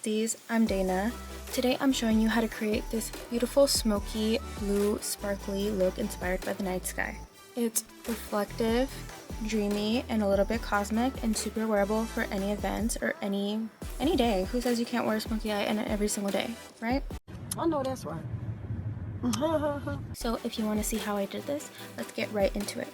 Besties, I'm Dana. Today I'm showing you how to create this beautiful smoky blue sparkly look inspired by the night sky. It's reflective, dreamy, and a little bit cosmic and super wearable for any events or any day. Who says you can't wear a smoky eye in it every single day, right? I know that's right. So if you want to see how I did this, let's get right into it.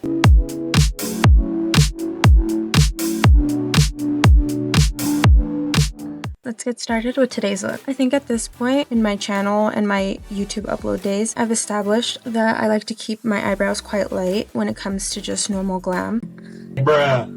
Let's get started with today's look. I think at this point in my channel and my YouTube upload days, I've established that I like to keep my eyebrows quite light when it comes to just normal glam. Bruh.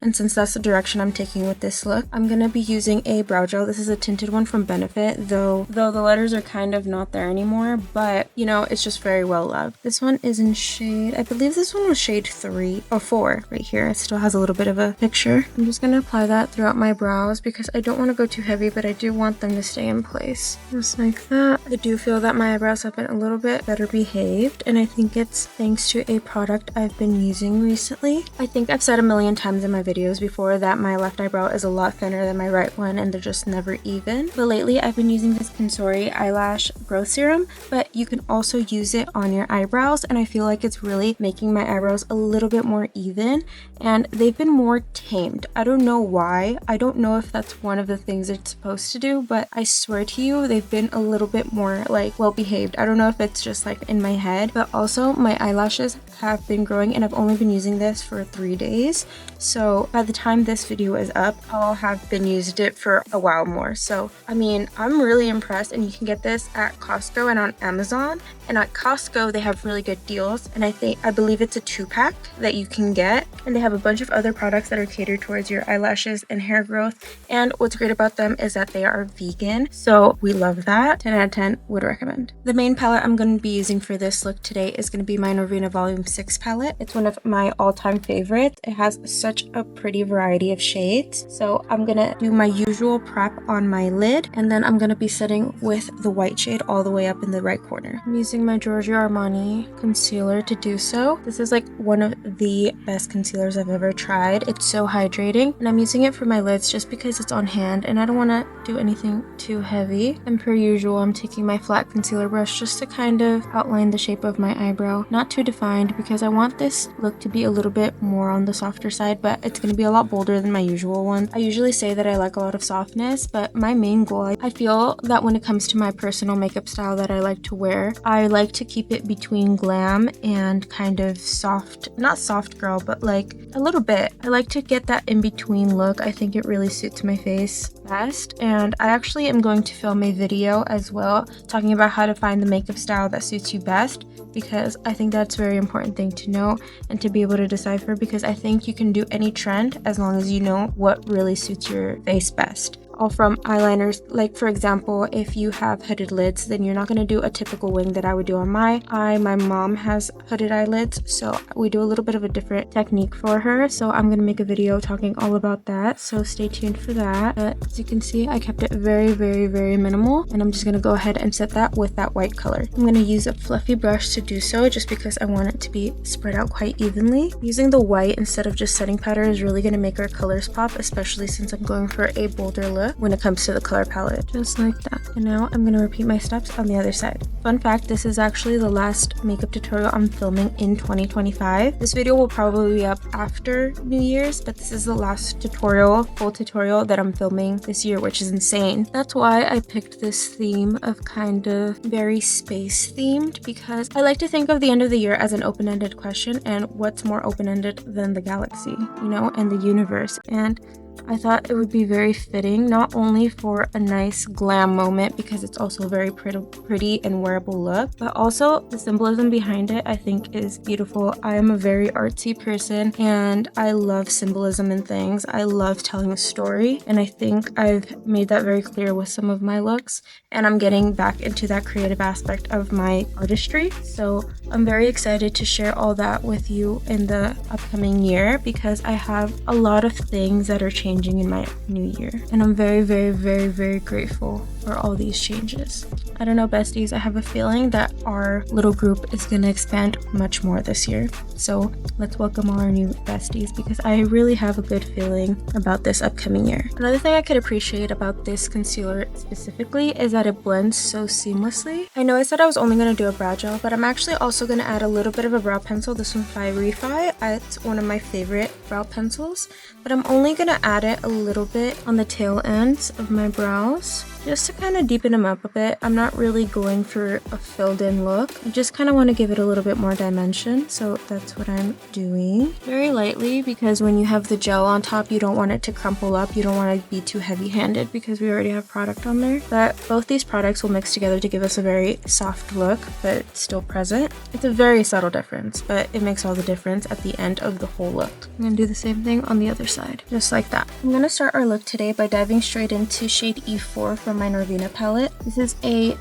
And since that's the direction I'm taking with this look, I'm gonna be using a brow gel. This is a tinted one from Benefit, though the letters are kind of not there anymore, but you know, it's just very well loved. This one is in shade, I believe this one was shade 3 or 4 right here. It still has a little bit of a picture. I'm just gonna apply that throughout my brows because I don't want to go too heavy, but I do want them to stay in place. Just like that. I do feel that my eyebrows have been a little bit better behaved, and I think it's thanks to a product I've been using recently. I think I've said a million times in my videos before that my left eyebrow is a lot thinner than my right one and they're just never even. But lately I've been using this Consori eyelash growth serum, but you can also use it on your eyebrows, and I feel like it's really making my eyebrows a little bit more even and they've been more tamed. I don't know why. I don't know if that's one of the things it's supposed to do, but I swear to you they've been a little bit more like well behaved. I don't know if it's just like in my head, but also my eyelashes have been growing and I've only been using this for 3 days. So by the time this video is up, I'll have been used it for a while more. So I mean, I'm really impressed, and you can get this at Costco and on Amazon. And at Costco they have really good deals, and I believe it's a 2-pack that you can get, and they have a bunch of other products that are catered towards your eyelashes and hair growth. And what's great about them is that they are vegan, so we love that. 10 out of 10 would recommend. The main palette I'm going to be using for this look today is going to be my Norvina Volume 6 palette. It's one of my all-time favorites. It has such a pretty variety of shades. So I'm gonna do my usual prep on my lid, and then I'm gonna be setting with the white shade all the way up in the right corner. I'm using my Giorgio Armani concealer to do so. This is like one of the best concealers I've ever tried. It's so hydrating, and I'm using it for my lids just because it's on hand and I don't want to do anything too heavy. And per usual, I'm taking my flat concealer brush just to kind of outline the shape of my eyebrow. Not too defined because I want this look to be a little bit more on the softer side, but it's going to be a lot bolder than my usual one. I usually say that I like a lot of softness, but my main goal, I feel that when it comes to my personal makeup style that I like to wear, I like to keep it between glam and kind of soft, not soft girl, but like a little bit. I like to get that in between look. I think it really suits my face best, and I actually am going to film a video as well talking about how to find the makeup style that suits you best, because I think that's a very important thing to know and to be able to decipher, because I think you can do any trend as long as you know what really suits your face best. All from eyeliners, like for example, if you have hooded lids, then you're not going to do a typical wing that I would do on my eye. My mom has hooded eyelids, so we do a little bit of a different technique for her, so I'm going to make a video talking all about that, so stay tuned for that. But as you can see, I kept it very minimal, and I'm just going to go ahead and set that with that white color. I'm going to use a fluffy brush to do so just because I want it to be spread out quite evenly. Using the white instead of just setting powder is really going to make our colors pop, especially since I'm going for a bolder look when it comes to the color palette, just like that. And now I'm going to repeat my steps on the other side. Fun fact, this is actually the last makeup tutorial I'm filming in 2025. This video will probably be up after New Year's, but this is the last full tutorial that I'm filming this year, which is insane. That's why I picked this theme of kind of very space themed, because I like to think of the end of the year as an open-ended question, and what's more open-ended than the galaxy, you know, and the universe. And I thought it would be very fitting, not only for a nice glam moment because it's also a very pretty and wearable look, but also the symbolism behind it I think is beautiful. I am a very artsy person and I love symbolism in things. I love telling a story, and I think I've made that very clear with some of my looks, and I'm getting back into that creative aspect of my artistry. So I'm very excited to share all that with you in the upcoming year because I have a lot of things that are changing in my new year, and I'm very grateful for all these changes. I don't know, besties, I have a feeling that our little group is going to expand much more this year. So let's welcome all our new besties because I really have a good feeling about this upcoming year. Another thing I could appreciate about this concealer specifically is that it blends so seamlessly. I know I said I was only going to do a brow gel, but I'm actually also going to add a little bit of a brow pencil. This one by Refi. It's one of my favorite brow pencils, but I'm only going to add it a little bit on the tail ends of my brows just to kind of deepen them up a bit. I'm not really going for a filled in look. I just kind of want to give it a little bit more dimension, so that's what I'm doing. Very lightly, because when you have the gel on top, you don't want it to crumple up. You don't want to be too heavy-handed because we already have product on there. But both these products will mix together to give us a very soft look, but still present. It's a very subtle difference, but it makes all the difference at the end of the whole look. I'm going to do the same thing on the other side, just like that. I'm going to start our look today by diving straight into shade E4 from my Norvina palette. This is a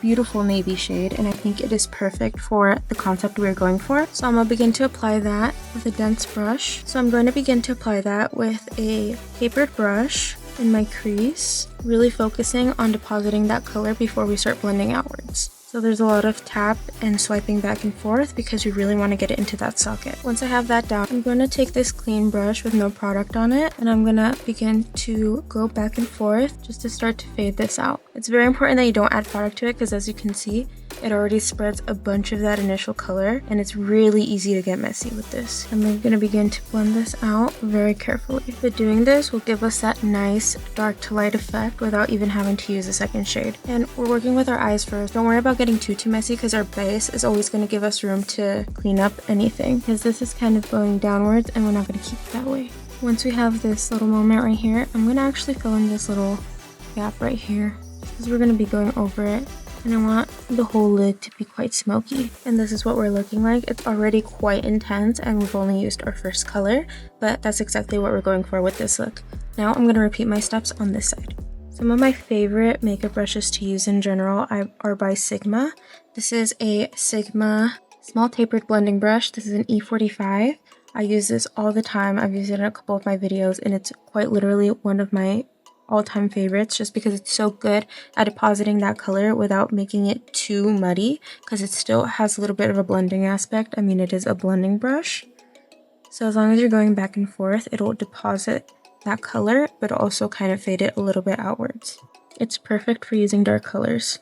beautiful navy shade, and I think it is perfect for the concept we're going for. So I'm going to begin to apply that with a dense brush. So I'm going to begin to apply that with a tapered brush in my crease, really focusing on depositing that color before we start blending outwards. So there's a lot of tap and swiping back and forth because we really want to get it into that socket. Once I have that down, I'm going to take this clean brush with no product on it, and I'm going to begin to go back and forth just to start to fade this out. It's very important that you don't add product to it because, as you can see, it already spreads a bunch of that initial color, and it's really easy to get messy with this. I'm going to begin to blend this out very carefully. But doing this will give us that nice dark to light effect without even having to use a second shade. And we're working with our eyes first. Don't worry about getting too messy because our base is always going to give us room to clean up anything, because this is kind of going downwards and we're not going to keep it that way. Once we have this little moment right here, I'm going to actually fill in this little gap right here because we're going to be going over it. And I want the whole lid to be quite smoky. And this is what we're looking like. It's already quite intense and we've only used our first color, but that's exactly what we're going for with this look. Now I'm going to repeat my steps on this side. Some of my favorite makeup brushes to use in general are by Sigma. This is a Sigma small tapered blending brush. This is an E45. I use this all the time. I've used it in a couple of my videos, and it's quite literally one of my all-time favorites just because it's so good at depositing that color without making it too muddy, because it still has a little bit of a blending aspect. I mean, it is a blending brush, so as long as you're going back and forth, it'll deposit that color but also kind of fade it a little bit outwards. It's perfect for using dark colors.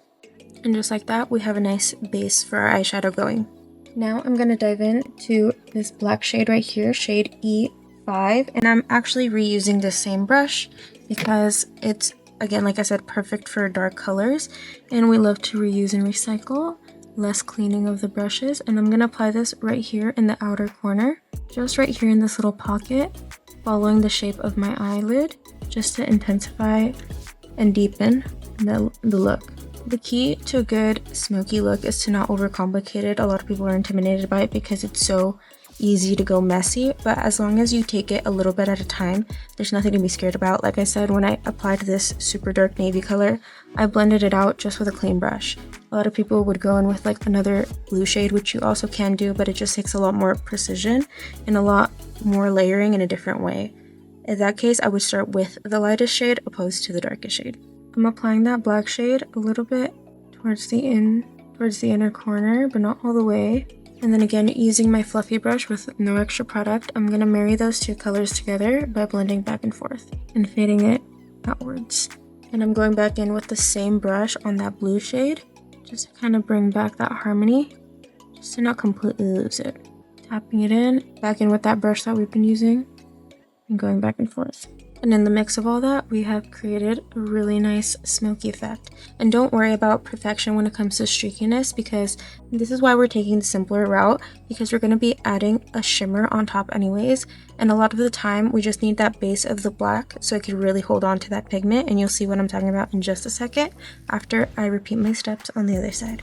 And just like that, we have a nice base for our eyeshadow going. Now I'm going to dive into this black shade right here, shade E5, and I'm actually reusing the same brush because it's, again, like I said, perfect for dark colors, and we love to reuse and recycle. Less cleaning of the brushes, and I'm going to apply this right here in the outer corner, just right here in this little pocket, following the shape of my eyelid, just to intensify and deepen the look. The key to a good smoky look is to not overcomplicate it. A lot of people are intimidated by it because it's so easy to go messy, but as long as you take it a little bit at a time, there's nothing to be scared about. Like I said, when I applied this super dark navy color, I blended it out just with a clean brush. A lot of people would go in with like another blue shade, which you also can do, but it just takes a lot more precision and a lot more layering in a different way. In that case, I would start with the lightest shade opposed to the darkest shade. I'm applying that black shade a little bit towards the inner corner, but not all the way. And then again, using my fluffy brush with no extra product, I'm going to marry those two colors together by blending back and forth and fading it outwards. And I'm going back in with the same brush on that blue shade, just to kind of bring back that harmony, just to not completely lose it. Tapping it in, back in with that brush that we've been using, and going back and forth. And in the mix of all that, we have created a really nice smoky effect. And don't worry about perfection when it comes to streakiness, because this is why we're taking the simpler route, because we're going to be adding a shimmer on top anyways. And a lot of the time, we just need that base of the black so it can really hold on to that pigment. And you'll see what I'm talking about in just a second after I repeat my steps on the other side.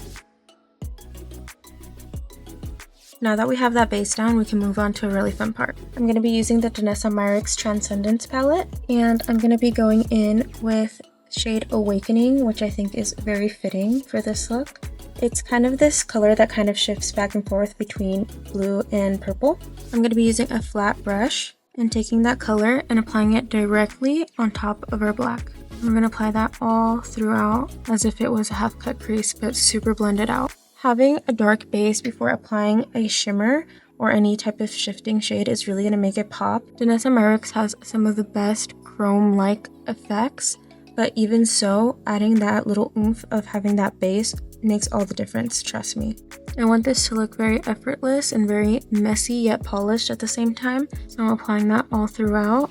Now that we have that base down, we can move on to a really fun part. I'm going to be using the Danessa Myricks Transcendence palette, and I'm going to be going in with shade Awakening, which I think is very fitting for this look. It's kind of this color that kind of shifts back and forth between blue and purple. I'm going to be using a flat brush and taking that color and applying it directly on top of our black. We're going to apply that all throughout as if it was a half cut crease, but super blended out. Having a dark base before applying a shimmer or any type of shifting shade is really going to make it pop. Danessa Myricks has some of the best chrome-like effects, but even so, adding that little oomph of having that base makes all the difference, trust me. I want this to look very effortless and very messy yet polished at the same time, so I'm applying that all throughout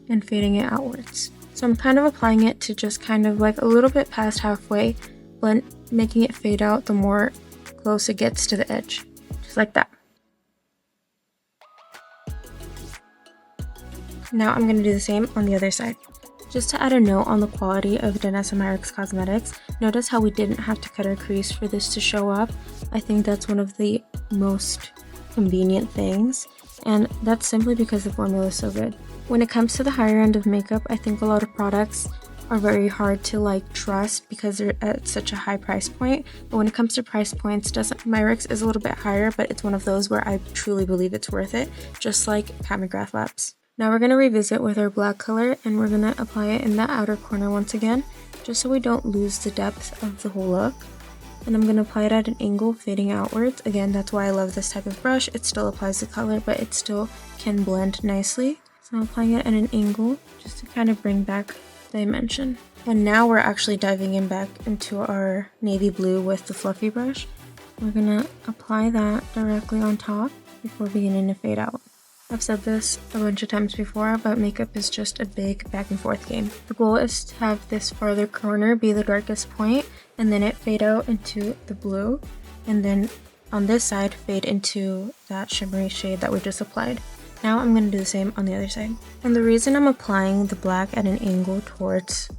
and fading it outwards. So I'm kind of applying it to just kind of like a little bit past halfway, blend, making it fade out the more close it gets to the edge, just like that. Now I'm going to do the same on the other side. Just to add a note on the quality of Danessa Myricks cosmetics, notice how we didn't have to cut our crease for this to show up. I think that's one of the most convenient things, and that's simply because the formula is so good. When it comes to the higher end of makeup, I think a lot of products are very hard to like trust because they're at such a high price point. But when it comes to price points, Myricks is a little bit higher, but it's one of those where I truly believe it's worth it, just like Pat McGrath Labs. Now we're going to revisit with our black color, and we're going to apply it in that outer corner once again, just so we don't lose the depth of the whole look. And I'm going to apply it at an angle, fading outwards. Again, that's why I love this type of brush. It still applies the color, but it still can blend nicely. So I'm applying it at an angle, just to kind of bring back dimension. And now we're actually diving in back into our navy blue with the fluffy brush. We're going to apply that directly on top before beginning to fade out. I've said this a bunch of times before, but makeup is just a big back and forth game. The goal is to have this farther corner be the darkest point, and then it fade out into the blue, and then on this side fade into that shimmery shade that we just applied. Now I'm going to do the same on the other side. And the reason I'm applying the black at an angle towards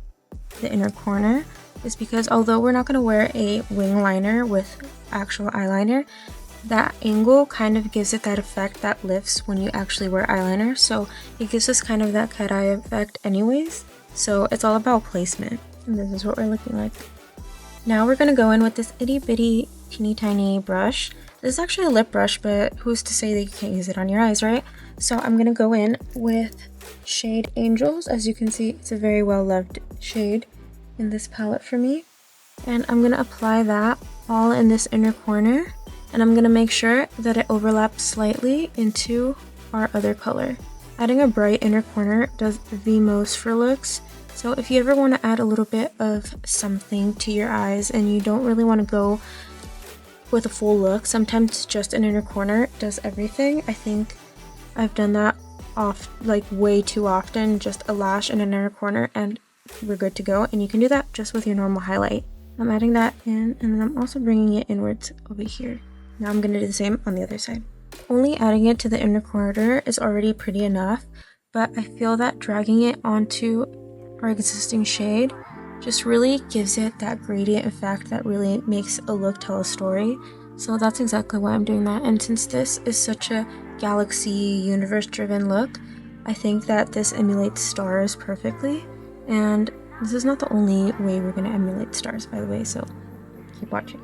the inner corner is because although we're not going to wear a wing liner with actual eyeliner, that angle kind of gives it that effect that lifts when you actually wear eyeliner, so it gives us kind of that cat eye effect anyways. So it's all about placement, and this is what we're looking like. Now we're going to go in with this itty bitty teeny tiny brush. This is actually a lip brush, but who's to say that you can't use it on your eyes, right? So I'm going to go in with shade Angels. As you can see, it's a very well loved shade in this palette for me, and I'm going to apply that all in this inner corner. And I'm going to make sure that it overlaps slightly into our other color. Adding a bright inner corner does the most for looks. So if you ever want to add a little bit of something to your eyes and you don't really want to go with a full look, sometimes just an inner corner does everything. I think I've done that way too often, just a lash and an inner corner, and we're good to go. And you can do that just with your normal highlight. I'm adding that in, and then I'm also bringing it inwards over here. Now I'm going to do the same on the other side. Only adding it to the inner corner is already pretty enough, but I feel that dragging it onto our existing shade just really gives it that gradient effect that really makes a look tell a story. So that's exactly why I'm doing that. And since this is such a galaxy universe driven look, I think that this emulates stars perfectly. And this is not the only way we're going to emulate stars, by the way, so keep watching.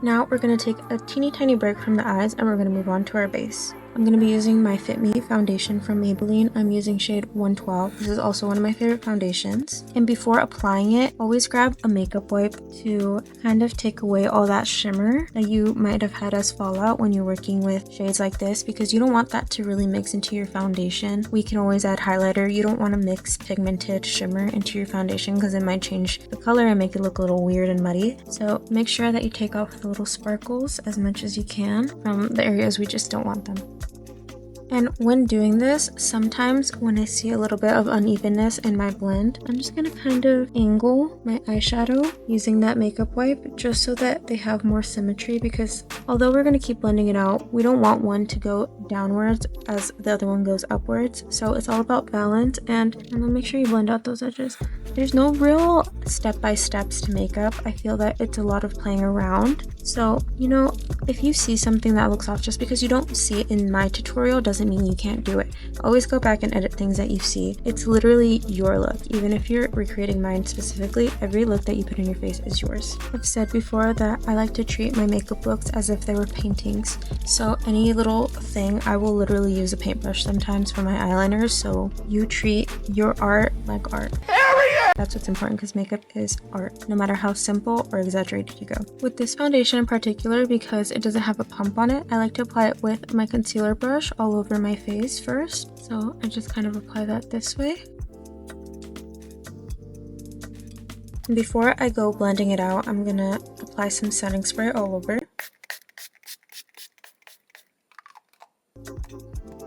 Now we're going to take a teeny tiny break from the eyes and we're going to move on to our base. I'm going to be using my Fit Me foundation from Maybelline. I'm using shade 112. This is also one of my favorite foundations. And before applying it, always grab a makeup wipe to kind of take away all that shimmer that you might have had as fallout when you're working with shades like this, because you don't want that to really mix into your foundation. We can always add highlighter. You don't want to mix pigmented shimmer into your foundation because it might change the color and make it look a little weird and muddy. So make sure that you take off the little sparkles as much as you can from the areas we just don't want them. And when doing this, sometimes when I see a little bit of unevenness in my blend, I'm just going to kind of angle my eyeshadow using that makeup wipe just so that they have more symmetry, because although we're going to keep blending it out, we don't want one to go downwards as the other one goes upwards. So it's all about balance, and then make sure you blend out those edges. There's no real step-by-steps to makeup. I feel that it's a lot of playing around. So, you know, if you see something that looks off, just because you don't see it in my tutorial doesn't mean you can't do it. Always go back and edit things that you see. It's literally your look. Even if you're recreating mine specifically, every look that you put in your face is yours. I've said before that I like to treat my makeup looks as if they were paintings. So any little thing, I will literally use a paintbrush sometimes for my eyeliners. So you treat your art like art. That's what's important, because makeup is art, no matter how simple or exaggerated you go. With this foundation in particular, because it doesn't have a pump on it, I like to apply it with my concealer brush all over my face first. So I just kind of apply that this way. And before I go blending it out, I'm gonna apply some setting spray all over.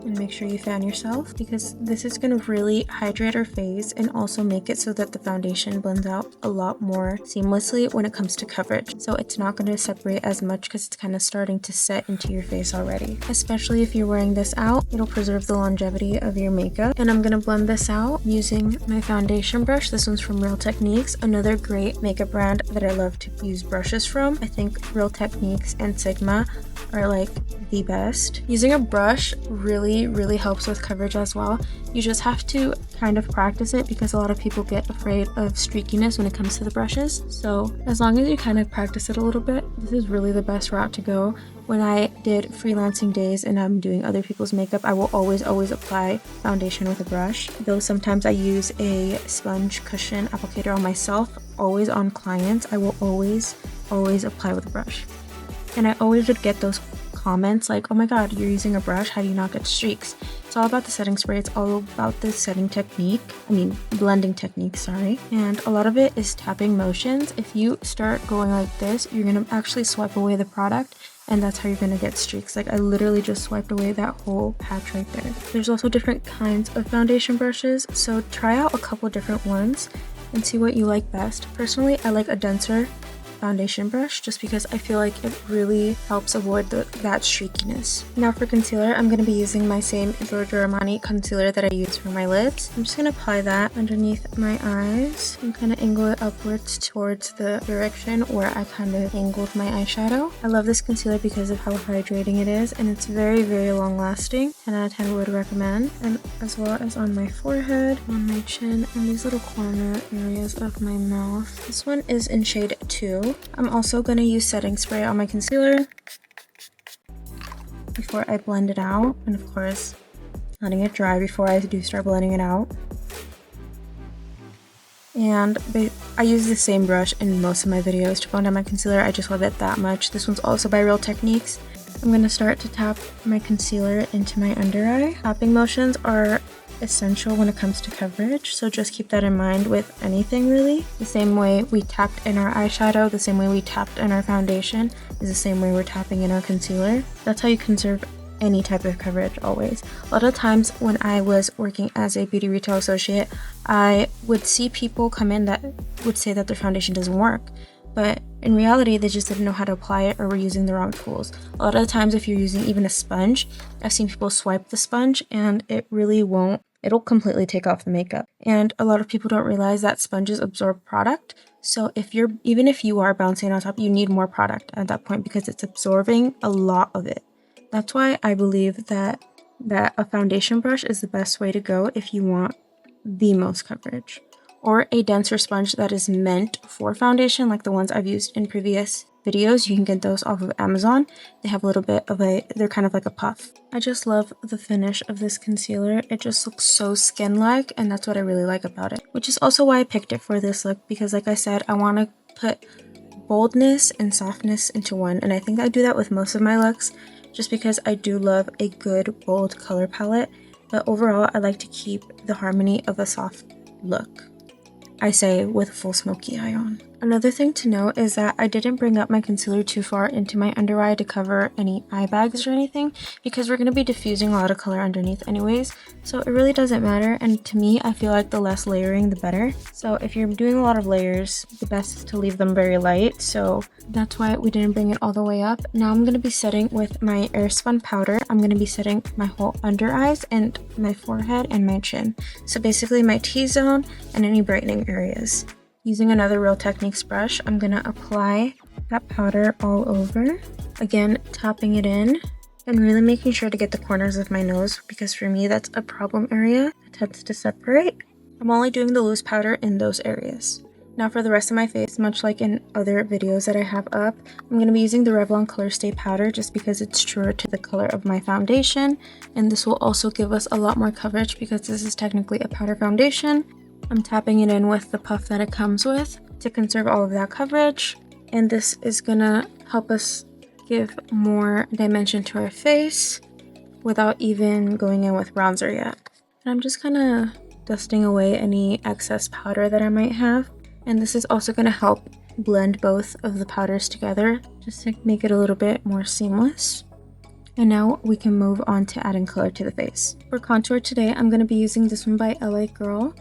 And make sure you fan yourself, because this is going to really hydrate our face and also make it so that the foundation blends out a lot more seamlessly when it comes to coverage. So it's not going to separate as much because it's kind of starting to set into your face already. Especially if you're wearing this out, it'll preserve the longevity of your makeup. And I'm going to blend this out using my foundation brush. This one's from Real Techniques, another great makeup brand that I love to use brushes from. I think Real Techniques and Sigma are like the best. Using a brush really helps with coverage as well. You just have to kind of practice it, because a lot of people get afraid of streakiness when it comes to the brushes. So as long as you kind of practice it a little bit, this is really the best route to go. When I did freelancing days and I'm doing other people's makeup, I will always apply foundation with a brush. Though sometimes I use a sponge cushion applicator on myself, always on clients, I will always apply with a brush. And I always would get those comments like, oh my god, you're using a brush, how do you not get streaks? It's all about the setting spray. It's all about the setting technique. Blending technique, sorry. And a lot of it is tapping motions. If you start going like this, you're gonna actually swipe away the product, and that's how you're gonna get streaks. Like, I literally just swiped away that whole patch right there. There's also different kinds of foundation brushes, so try out a couple different ones and see what you like best. Personally, I like a denser foundation brush just because I feel like it really helps avoid that streakiness. Now for concealer, I'm going to be using my same Giorgio Armani concealer that I use for my lids. I'm just going to apply that underneath my eyes and kind of angle it upwards towards the direction where I kind of angled my eyeshadow. I love this concealer because of how hydrating it is, and it's very long lasting. 10 out of 10 would recommend. And as well as on my forehead, on my chin, and these little corner areas of my mouth. This one is in shade 2. I'm also going to use setting spray on my concealer before I blend it out, and of course letting it dry before I do start blending it out. And I use the same brush in most of my videos to blend out my concealer. I just love it that much. This one's also by Real Techniques. I'm going to start to tap my concealer into my under eye. Tapping motions are essential when it comes to coverage, so just keep that in mind with anything really. The same way we tapped in our eyeshadow, the same way we tapped in our foundation is the same way we're tapping in our concealer. That's how you conserve any type of coverage always. A lot of times when I was working as a beauty retail associate, I would see people come in that would say that their foundation doesn't work, but in reality they just didn't know how to apply it or were using the wrong tools. A lot of the times if you're using even a sponge, I've seen people swipe the sponge and it'll completely take off the makeup. And a lot of people don't realize that sponges absorb product. So even if you are bouncing on top, you need more product at that point because it's absorbing a lot of it. That's why I believe that a foundation brush is the best way to go if you want the most coverage. Or a denser sponge that is meant for foundation, like the ones I've used in previous videos. You can get those off of Amazon. They have a little bit of they're kind of like a puff. I just love the finish of this concealer. It just looks so skin-like, and that's what I really like about it. Which is also why I picked it for this look, because like I said, I want to put boldness and softness into one, and I think I do that with most of my looks, just because I do love a good bold color palette, but overall I like to keep the harmony of a soft look. I say with a full smoky eye on. Another thing to note is that I didn't bring up my concealer too far into my under eye to cover any eye bags or anything, because we're going to be diffusing a lot of color underneath anyways, so it really doesn't matter. And to me, I feel like the less layering the better. So if you're doing a lot of layers, the best is to leave them very light, so that's why we didn't bring it all the way up. Now I'm going to be setting with my Airspun powder. I'm going to be setting my whole under eyes and my forehead and my chin, so basically my T-zone and any brightening areas. Using another Real Techniques brush, I'm going to apply that powder all over. Again, tapping it in and really making sure to get the corners of my nose, because for me that's a problem area that tends to separate. I'm only doing the loose powder in those areas. Now for the rest of my face, much like in other videos that I have up, I'm going to be using the Revlon Color Stay powder just because it's truer to the color of my foundation, and this will also give us a lot more coverage because this is technically a powder foundation. I'm tapping it in with the puff that it comes with to conserve all of that coverage. And this is gonna help us give more dimension to our face without even going in with bronzer yet. And I'm just kind of dusting away any excess powder that I might have. And this is also going to help blend both of the powders together just to make it a little bit more seamless. And now we can move on to adding color to the face. For contour today, I'm going to be using this one by LA Girl.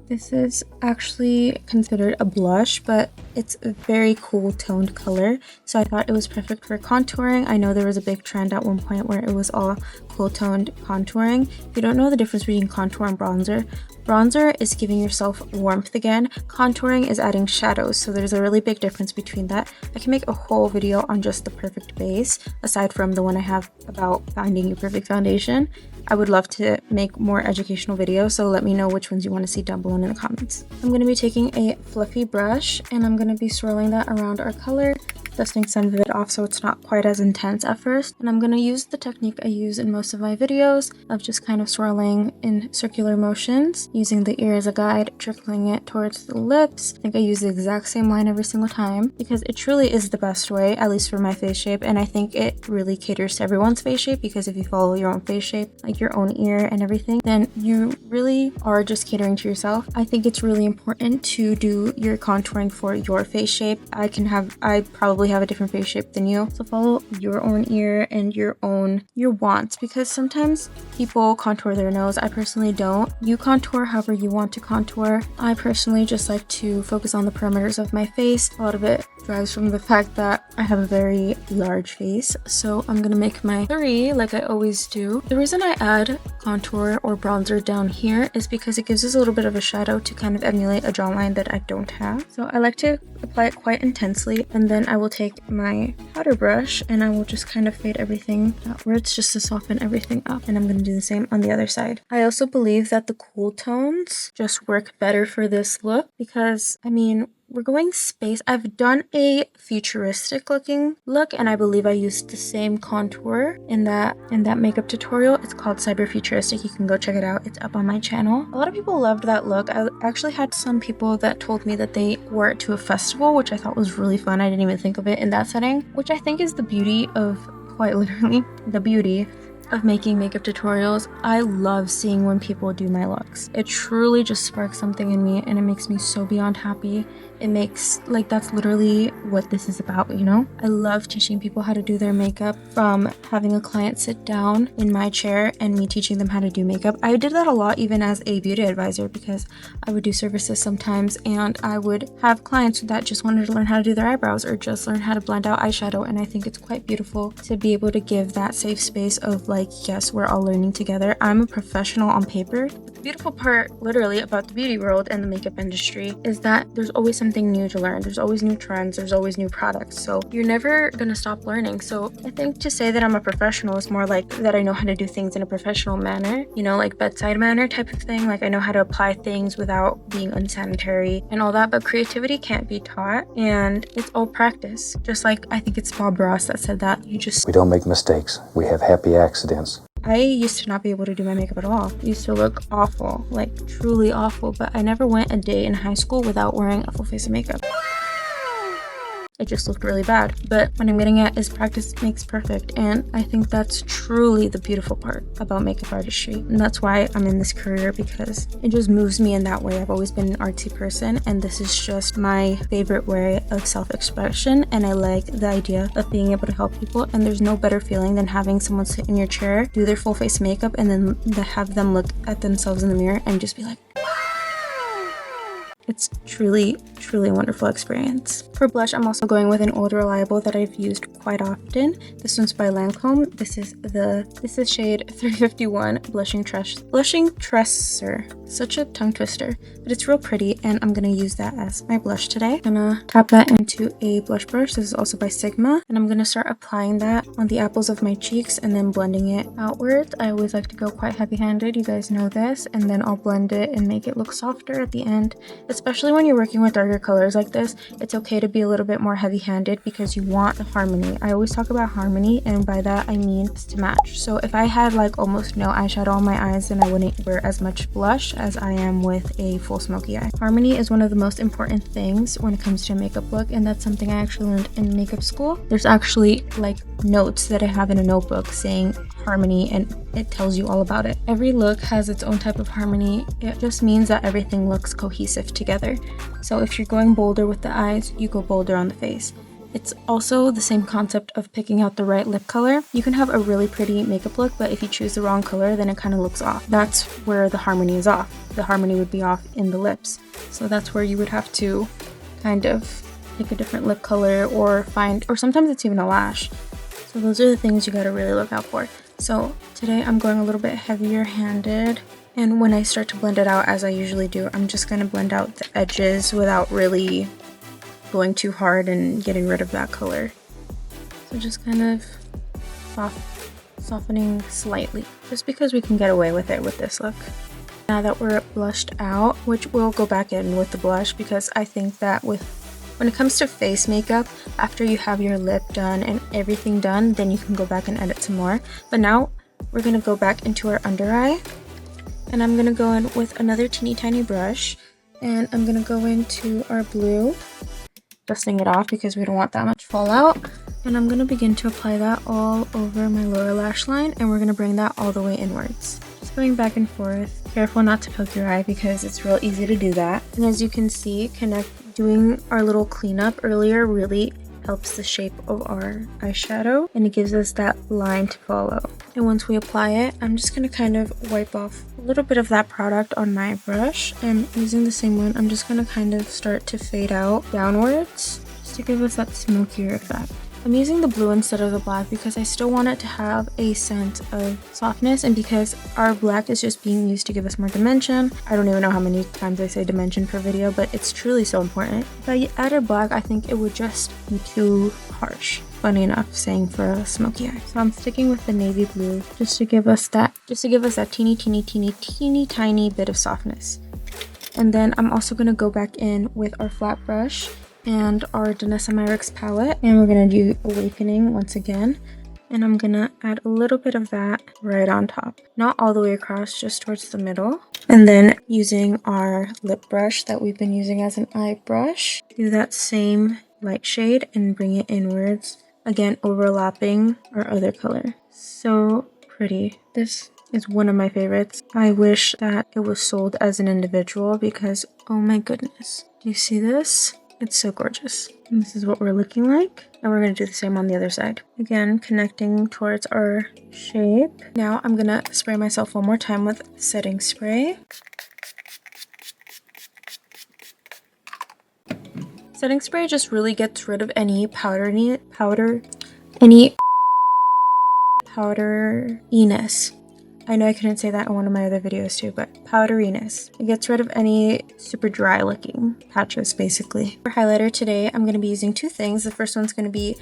This is actually considered a blush, but it's a very cool toned color. So I thought it was perfect for contouring. I know there was a big trend at one point where it was all cool toned contouring. If you don't know the difference between contour and bronzer, bronzer is giving yourself warmth again. Contouring is adding shadows. So there's a really big difference between that. I can make a whole video on just the perfect base, aside from the one I have about finding your perfect foundation. I would love to make more educational videos, so let me know which ones you want to see down below in the comments. I'm going to be taking a fluffy brush and I'm going to be swirling that around our color, dusting some of it off so it's not quite as intense at first. And I'm going to use the technique I use in most of my videos of just kind of swirling in circular motions, using the ear as a guide, trickling it towards the lips. I think I use the exact same line every single time because it truly is the best way, at least for my face shape. And I think it really caters to everyone's face shape, because if you follow your own face shape, like your own ear and everything, then you really are just catering to yourself. I think it's really important to do your contouring for your face shape. I probably have a different face shape than you, so follow your own ear and your wants, because sometimes people contour their nose. I personally don't. You contour however you want to contour. I personally just like to focus on the perimeters of my face. A lot of it derives from the fact that I have a very large face, so I'm gonna make my 3 like I always do. The reason I add contour or bronzer down here is because it gives us a little bit of a shadow to kind of emulate a jawline that I don't have. So I like to apply it quite intensely, and then I will take my powder brush and I will just kind of fade everything outwards just to soften everything up. And I'm going to do the same on the other side. I also believe that the cool tones just work better for this look because, I mean, we're going space. I've done a futuristic looking look and I believe I used the same contour in that makeup tutorial. It's called Cyber Futuristic. You can go check it out. It's up on my channel. A lot of people loved that look. I actually had some people that told me that they wore it to a festival, which I thought was really fun. I didn't even think of it in that setting, which I think is the beauty of, quite literally, the beauty of making makeup tutorials. I love seeing when people do my looks. It truly just sparks something in me and it makes me so beyond happy. It makes, like, that's literally what this is about, you know? I love teaching people how to do their makeup, from having a client sit down in my chair and me teaching them how to do makeup. I did that a lot even as a beauty advisor, because I would do services sometimes and I would have clients that just wanted to learn how to do their eyebrows or just learn how to blend out eyeshadow. And I think it's quite beautiful to be able to give that safe space of, like, yes, we're all learning together. I'm a professional on paper. The beautiful part literally about the beauty world and the makeup industry is that there's always something new to learn. There's always new trends. There's always new products. So you're never gonna stop learning. So I think to say that I'm a professional is more like that I know how to do things in a professional manner, you know, like bedside manner type of thing. Like I know how to apply things without being unsanitary and all that, but creativity can't be taught and it's all practice. Just like I think it's Bob Ross that said that we don't make mistakes. We have happy accidents. I used to not be able to do my makeup at all. I used to look awful, like truly awful, but I never went a day in high school without wearing a full face of makeup. It just looked really bad. But what I'm getting at is practice makes perfect. And I think that's truly the beautiful part about makeup artistry. And that's why I'm in this career, because it just moves me in that way. I've always been an artsy person and this is just my favorite way of self-expression. And I like the idea of being able to help people. And there's no better feeling than having someone sit in your chair, do their full face makeup, and then have them look at themselves in the mirror and just be like, it's truly, truly a wonderful experience. For blush, I'm also going with an old reliable that I've used quite often. This one's by Lancome. This is shade 351 Blushing Tresser. Such a tongue twister, but it's real pretty and I'm gonna use that as my blush today. I'm gonna tap that into a blush brush. This is also by Sigma, and I'm gonna start applying that on the apples of my cheeks and then blending it outwards. I always like to go quite heavy-handed, you guys know this, and then I'll blend it and make it look softer at the end. Especially when you're working with darker darker colors like this, it's okay to be a little bit more heavy-handed because you want the harmony. I always talk about harmony, and by that I mean it's to match. So if I had like almost no eyeshadow on my eyes, then I wouldn't wear as much blush as I am with a full smoky eye. Harmony is one of the most important things when it comes to a makeup look, and that's something I actually learned in makeup school. There's actually like notes that I have in a notebook saying harmony, and it tells you all about it. Every look has its own type of harmony. It just means that everything looks cohesive together. So if you're going bolder with the eyes, you go bolder on the face. It's also the same concept of picking out the right lip color. You can have a really pretty makeup look, but if you choose the wrong color, then it kind of looks off. That's where the harmony is off. The harmony would be off in the lips. So that's where you would have to kind of pick a different lip color or sometimes it's even a lash. So those are the things you gotta really look out for. So today I'm going a little bit heavier handed, and when I start to blend it out, as I usually do, I'm just gonna blend out the edges without really going too hard and getting rid of that color. So just kind of softening slightly, just because we can get away with it with this look. Now that we're blushed out, which we'll go back in with the blush, because I think that when it comes to face makeup, after you have your lip done and everything done, then you can go back and edit some more. But now we're gonna go back into our under eye, and I'm gonna go in with another teeny tiny brush, and I'm gonna go into our blue, dusting it off because we don't want that much fallout. And I'm gonna begin to apply that all over my lower lash line, and we're gonna bring that all the way inwards. Just going back and forth. Careful not to poke your eye because it's real easy to do that. And as you can see, doing our little cleanup earlier really helps the shape of our eyeshadow, and it gives us that line to follow. And once we apply it, I'm just gonna kind of wipe off a little bit of that product on my brush, and using the same one, I'm just gonna kind of start to fade out downwards just to give us that smokier effect. I'm using the blue instead of the black because I still want it to have a sense of softness, and because our black is just being used to give us more dimension. I don't even know how many times I say dimension per video, but it's truly so important. If I added black, I think it would just be too harsh. Funny enough, saying for a smoky eye. So I'm sticking with the navy blue just to give us that teeny tiny bit of softness. And then I'm also gonna go back in with our flat brush and our Danessa Myricks palette, and we're gonna do Awakening once again, and I'm gonna add a little bit of that right on top, not all the way across, just towards the middle. And then using our lip brush that we've been using as an eye brush, do that same light shade and bring it inwards, again overlapping our other color. So pretty. This is one of my favorites. I wish that it was sold as an individual because oh my goodness, do you see this? It's so gorgeous. And this is what we're looking like. And we're gonna do the same on the other side. Again, connecting towards our shape. Now I'm gonna spray myself one more time with setting spray. Setting spray just really gets rid of any powderiness. I know I couldn't say that in one of my other videos too, but powderiness. It gets rid of any super dry looking patches, basically. For highlighter today, I'm going to be using two things. The first one's going to be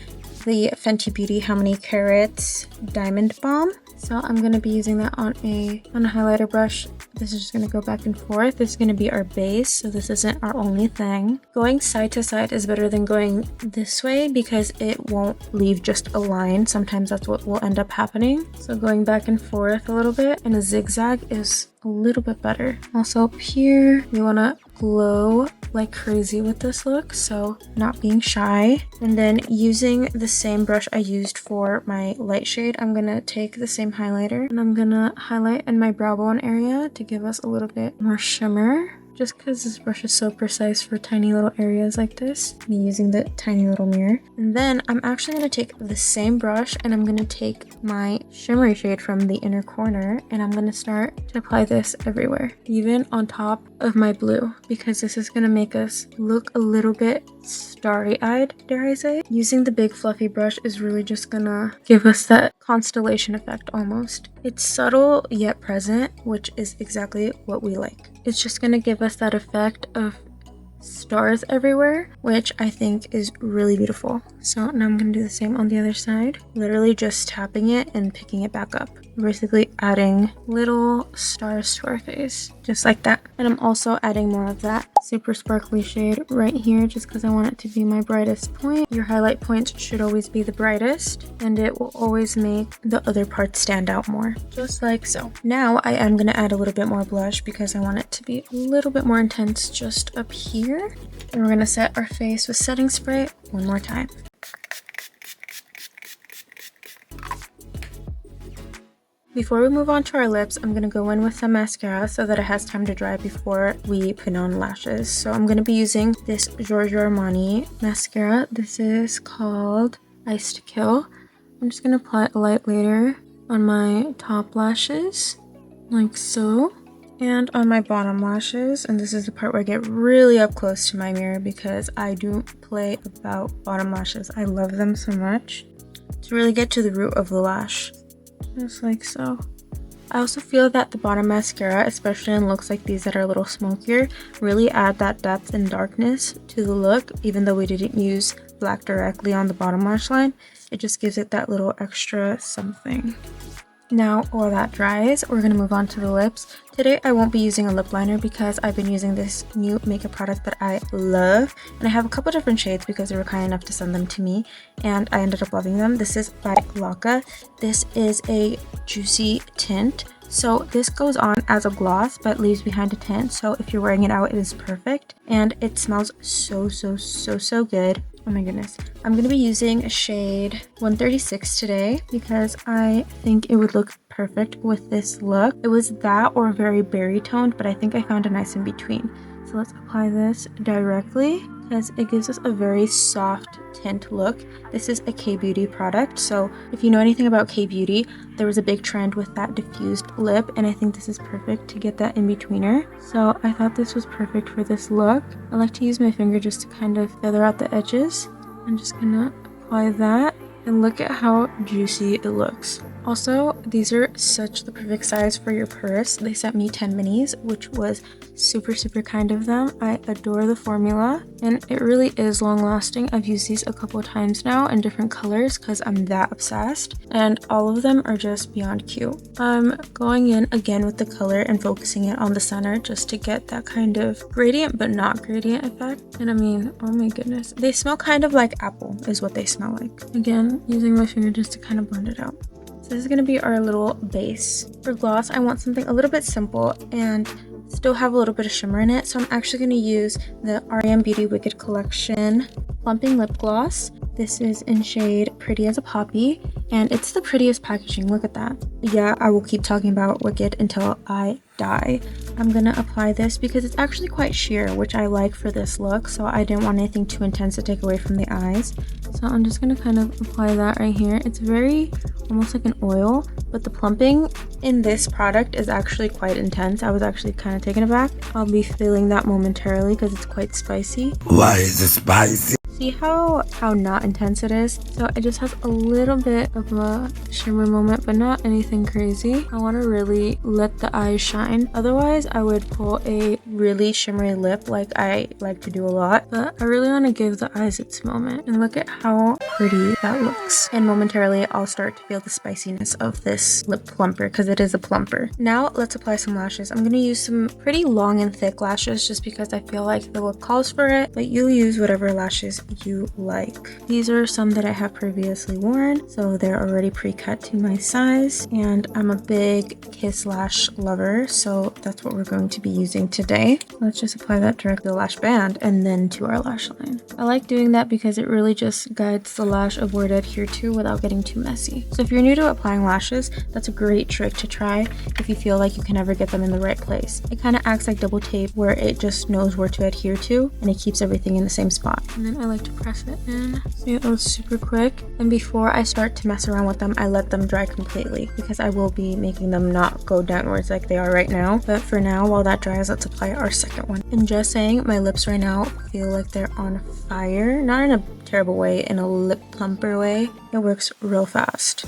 the Fenty Beauty How Many Carats Diamond Balm. So I'm going to be using that on a highlighter brush. This is just going to go back and forth. This is going to be our base, so this isn't our only thing. Going side to side is better than going this way because it won't leave just a line. Sometimes that's what will end up happening. So going back and forth a little bit in a zigzag is a little bit better. Also up here, we want to glow like crazy with this look, so not being shy. And then using the same brush I used for my light shade, I'm gonna take the same highlighter and I'm gonna highlight in my brow bone area to give us a little bit more shimmer. Just because this brush is so precise for tiny little areas like this, me using the tiny little mirror. And then I'm actually going to take the same brush and I'm going to take my shimmery shade from the inner corner and I'm going to start to apply this everywhere, even on top of my blue, because this is going to make us look a little bit starry-eyed, dare I say. Using the big fluffy brush is really just gonna give us that constellation effect almost. It's subtle yet present, which is exactly what we like. It's just gonna give us that effect of stars everywhere, which I think is really beautiful. So now I'm gonna do the same on the other side, literally just tapping it and picking it back up. basically adding little stars to our face, just like that. And I'm also adding more of that super sparkly shade right here, just because I want it to be my brightest point. Your highlight points should always be the brightest, and it will always make the other parts stand out more, just like so. Now I am going to add a little bit more blush because I want it to be a little bit more intense just up here. And we're going to set our face with setting spray one more time. Before we move on to our lips, I'm going to go in with some mascara so that it has time to dry before we put on lashes. So I'm going to be using this Giorgio Armani mascara. This is called Ice to Kill. I'm just going to apply a light layer on my top lashes, like so, and on my bottom lashes. And this is the part where I get really up close to my mirror because I do play about bottom lashes. I love them so much to really get to the root of the lash. Just like so. I also feel that the bottom mascara, especially in looks like these that are a little smokier, really add that depth and darkness to the look. Even though we didn't use black directly on the bottom lash line, it just gives it that little extra something. Now, while that dries, we're going to move on to the lips. Today, I won't be using a lip liner because I've been using this new makeup product that I love. And I have a couple different shades because they were kind enough to send them to me. And I ended up loving them. This is by Laka. This is a juicy tint. So this goes on as a gloss but leaves behind a tint. So if you're wearing it out, it is perfect. And it smells so good. Oh my goodness. I'm going to be using a shade 136 today because I think it would look perfect with this look. It was that or very berry toned, but I think I found a nice in between. So let's apply this directly because it gives us a very soft tint look. This is a K-Beauty product. So if you know anything about K-Beauty, there was a big trend with that diffused lip, and I think this is perfect to get that in-betweener. So I thought this was perfect for this look. I like to use my finger just to kind of feather out the edges. I'm just gonna apply that, and look at how juicy it looks. Also, these are such the perfect size for your purse. They sent me 10 minis, which was super kind of them. I adore the formula, and it really is long lasting. I've used these a couple of times now in different colors because I'm that obsessed, and all of them are just beyond cute. I'm going in again with the color and focusing it on the center just to get that kind of gradient but not gradient effect. And I mean, oh my goodness, they smell kind of like apple is what they smell like. Again, using my finger just to kind of blend it out. So this is going to be our little base. For gloss, I want something a little bit simple and still have a little bit of shimmer in it. So I'm actually going to use the R.E.M. Beauty Wicked Collection Plumping Lip Gloss. This is in shade Pretty as a Poppy, and it's the prettiest packaging. Look at that. Yeah, I will keep talking about Wicked until I die. I'm gonna apply this because it's actually quite sheer, which I like for this look, so I didn't want anything too intense to take away from the eyes. So I'm just gonna kind of apply that right here. It's very almost like an oil, but the plumping in this product is actually quite intense. I was actually kind of taken aback. I'll be feeling that momentarily because it's quite spicy. Why is it spicy? See how not intense it is? So it just has a little bit of a shimmer moment, but not anything crazy. I want to really let the eyes shine. Otherwise, I would pull a really shimmery lip like I like to do a lot. But I really want to give the eyes its moment. And look at how pretty that looks. And momentarily, I'll start to feel the spiciness of this lip plumper because it is a plumper. Now, let's apply some lashes. I'm going to use some pretty long and thick lashes just because I feel like the look calls for it. But you'll use whatever lashes you like. These are some that I have previously worn, so they're already pre-cut to my size, and I'm a big kiss lash lover, so that's what we're going to be using today. Let's just apply that directly to the lash band and then to our lash line. I like doing that because it really just guides the lash of where to adhere to without getting too messy. So if you're new to applying lashes, that's a great trick to try if you feel like you can never get them in the right place. It kind of acts like double tape where it just knows where to adhere to and it keeps everything in the same spot. And then I like to press it in. See, it was super quick. And before I start to mess around with them, I let them dry completely because I will be making them not go downwards like they are right now. But for now, while that dries, let's apply our second one. And just saying, my lips right now feel like they're on fire. Not in a terrible way, in a lip plumper way. It works real fast.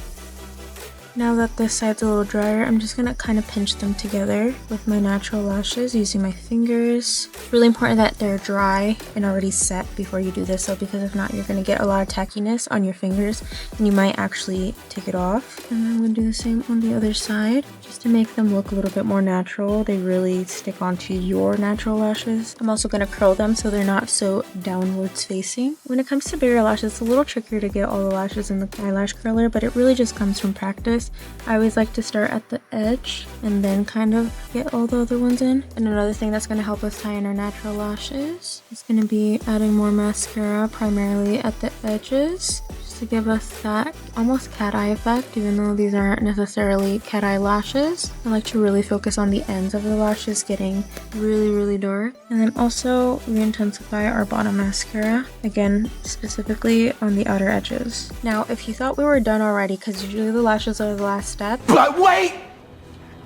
Now that this side's a little drier, I'm just gonna kind of pinch them together with my natural lashes using my fingers. It's really important that they're dry and already set before you do this though, because if not, you're gonna get a lot of tackiness on your fingers and you might actually take it off. And I'm gonna do the same on the other side just to make them look a little bit more natural. They really stick onto your natural lashes. I'm also gonna curl them so they're not so downwards facing. When it comes to bigger lashes, it's a little trickier to get all the lashes in the eyelash curler, but it really just comes from practice. I always like to start at the edge and then kind of get all the other ones in. And another thing that's going to help us tie in our natural lashes is going to be adding more mascara primarily at the edges, just to give us that almost cat eye effect, even though these aren't necessarily cat eye lashes. I like to really focus on the ends of the lashes getting really dark. And then also re-intensify our bottom mascara, again specifically on the outer edges. Now if you thought we were done already, because usually the lashes are the last step, But wait!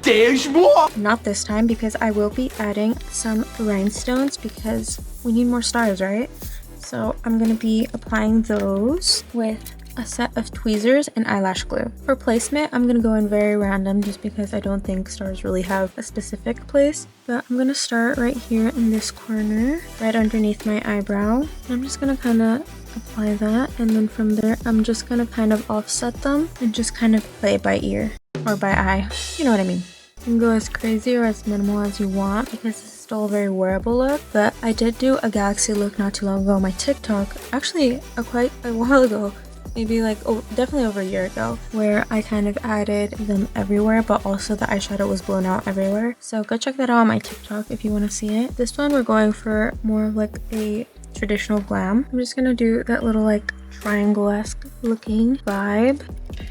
There's more! not this time, because I will be adding some rhinestones because we need more stars, right? So I'm going to be applying those with a set of tweezers and eyelash glue. For placement, I'm going to go in very random just because I don't think stars really have a specific place. But I'm going to start right here in this corner, right underneath my eyebrow. I'm just going to kind of apply that, and then from there I'm just going to kind of offset them and just kind of play it by ear or by eye. You know what I mean. You can go as crazy or as minimal as you want because it's still a very wearable look. But I did do a galaxy look not too long ago on my TikTok, actually quite a while ago, maybe like definitely over a year ago, where I kind of added them everywhere, but also the eyeshadow was blown out everywhere. So go check that out on my TikTok if you want to see it. This one we're going for more of like a traditional glam. I'm just gonna do that little like triangle-esque looking vibe,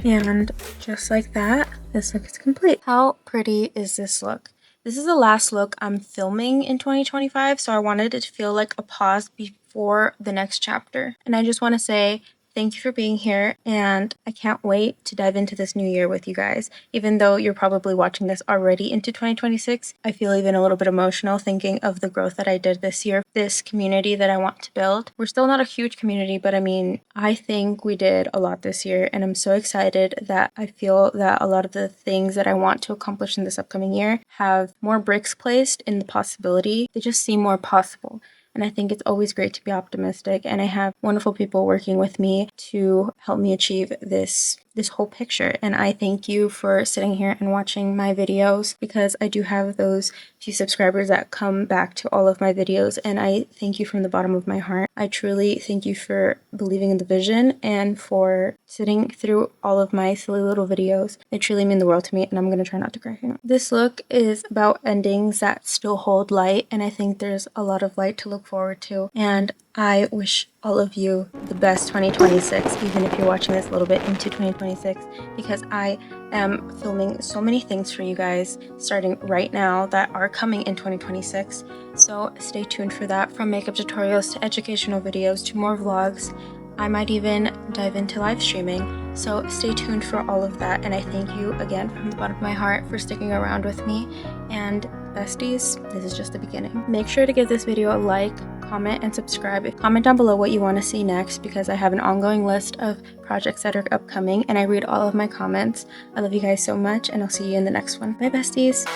and just like that, this look is complete. How pretty is this look? This is the last look I'm filming in 2025, so I wanted it to feel like a pause before the next chapter. And I just want to say thank you for being here, and I can't wait to dive into this new year with you guys. Even though you're probably watching this already into 2026, I feel even a little bit emotional thinking of the growth that I did this year, this community that I want to build. We're still not a huge community, but I mean, I think we did a lot this year, and I'm so excited that I feel that a lot of the things that I want to accomplish in this upcoming year have more bricks placed in the possibility. They just seem more possible. And I think it's always great to be optimistic, and I have wonderful people working with me to help me achieve this whole picture. And I thank you for sitting here and watching my videos, because I do have those few subscribers that come back to all of my videos, and I thank you from the bottom of my heart. I truly thank you for believing in the vision and for sitting through all of my silly little videos. They truly mean the world to me, and I'm gonna try not to cry here. This look is about endings that still hold light, and I think there's a lot of light to look forward to, and I wish all of you the best 2026, even if you're watching this a little bit into 2026, because I am filming so many things for you guys starting right now that are coming in 2026. So stay tuned for that, from makeup tutorials to educational videos to more vlogs. I might even dive into live streaming. So stay tuned for all of that, and I thank you again from the bottom of my heart for sticking around with me. And besties, this is just the beginning. Make sure to give this video a like, comment, and subscribe. Comment down below what you want to see next, because I have an ongoing list of projects that are upcoming, and I read all of my comments. I love you guys so much, and I'll see you in the next one. Bye, besties.